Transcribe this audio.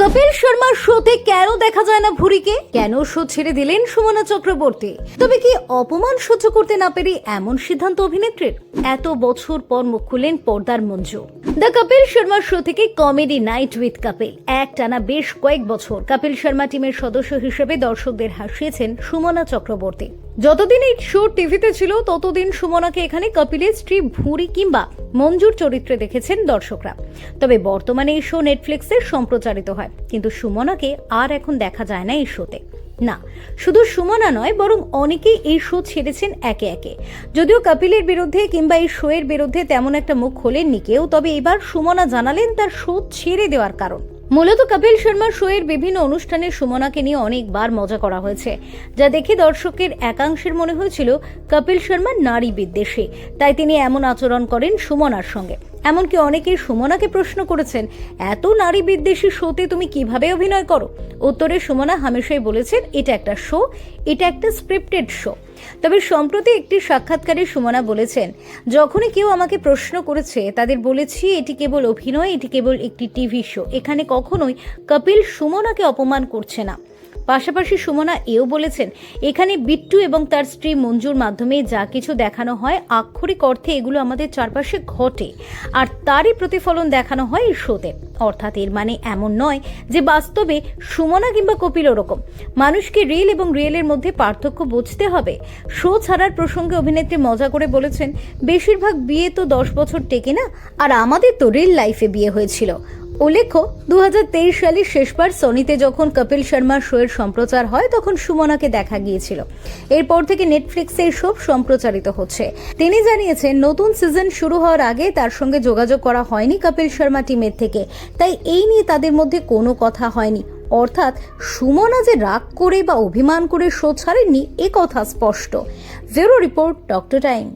কপিল শর্মার শোতে কেন দেখা যায় না ভুরিকে? কেন শো ছেড়ে দিলেন সুমনা চক্রবর্তী? তবে কি অপমান সহ্য করতে না পেরে এমন সিদ্ধান্ত অভিনেত্রীর? এত বছর পর মুখ খুললেন পর্দার মঞ্জু। দ্য কপিল শর্মা শো থেকে কমেডি নাইট উইথ কপিল একটানা বেশ কয়েক বছর কপিল শর্মা টিমের সদস্য হিসেবে দর্শকদের হাসিয়েছেন সুমনা চক্রবর্তী। যতদিন এই শো টিভিতে ছিল ততদিন সুমনাকে এখানে কপিলের স্ত্রী ভুরি কিংবা মঞ্জুর চরিত্রে দেখেছেন দর্শকরা। তবে বর্তমানে এই শো নেটফ্লিক্সে সম্প্রচারিত হয়, কিন্তু সুমনাকে আর এখন দেখা যায় না এই শোতে। না, শুধু সুমনা নয়, বরং অনেকেই এই শো ছেড়েছেন একে একে। যদিও কপিলের বিরুদ্ধে কিংবা এই শো এর বিরুদ্ধে তেমন একটা মুখ খোলেননি কেউ, তবে এবার সুমনা জানালেন তার শো ছেড়ে দেওয়ার কারণ। মূলত কপিল শর্মার শো এর বিভিন্ন অনুষ্ঠানে সুমনাকে নিয়ে অনেকবার মজা করা হয়েছে, যা দেখে দর্শকের একাংশের মনে হয়েছিল কপিল শর্মা নারী বিদ্বেষী, তাই তিনি এমন আচরণ করেন সুমনার সঙ্গে। এমনকি অনেকেই সুমনাকে প্রশ্ন করেছেন, এত নারী বিদ্বেষী শোতে তুমি কিভাবে অভিনয় করো? উত্তরে সুমনা হামেশাই বলেছেন, এটা একটা শো, এটা একটা স্ক্রিপ্টেড শো। তবে সম্প্রতি একটি সাক্ষাৎকারে সুমনা বলেছেন, যখনই কেউ আমাকে প্রশ্ন করেছে তাদের বলেছি এটি কেবল অভিনয়, এটি কেবল একটি টিভি শো। এখানে কখনোই কপিল সুমনাকে অপমান করছে না। পাশাপাশি সুমনা এও বলেছেন, এখানে বিট্টু এবং তার স্ত্রী মঞ্জুর মাধ্যমে যা কিছু দেখানো হয় আক্ষরিক অর্থে এগুলো আমাদের চারপাশে ঘটে, আর তারই প্রতিফলন দেখানো হয় এই শোতে। অর্থাৎ এর মানে এমন নয় যে বাস্তবে সুমনা কিংবা কপিল ওরকম। মানুষকে রিয়েল এবং রিয়েলের মধ্যে পার্থক্য বুঝতে হবে। শো ছাড়ার প্রসঙ্গে অভিনেত্রী মজা করে বলেছেন, বেশিরভাগ বিয়ে তো 10 বছর টেকে না, আর আমাদের তো রিয়েল লাইফে বিয়ে হয়েছিল। উল্লেখ্য, 2023 সালে শেষবার সনিতে যখন কপিল শর্মার শো এর সম্প্রচার হয় তখন সুমনাকে দেখা গিয়েছিল। এরপর থেকে নেটফ্লিক্সে এই শো সম্প্রচারিত হচ্ছে। তিনি জানিয়েছেন, নতুন সিজন শুরু হওয়ার আগে তার সঙ্গে যোগাযোগ করা হয়নি কপিল শর্মা টিমের থেকে, তাই এই নিয়ে তাদের মধ্যে কোনো কথা হয়নি। অর্থাৎ সুমনা যে রাগ করে বা অভিমান করে শো ছাড়েননি, এ কথা স্পষ্ট। Bureau report, doctor time.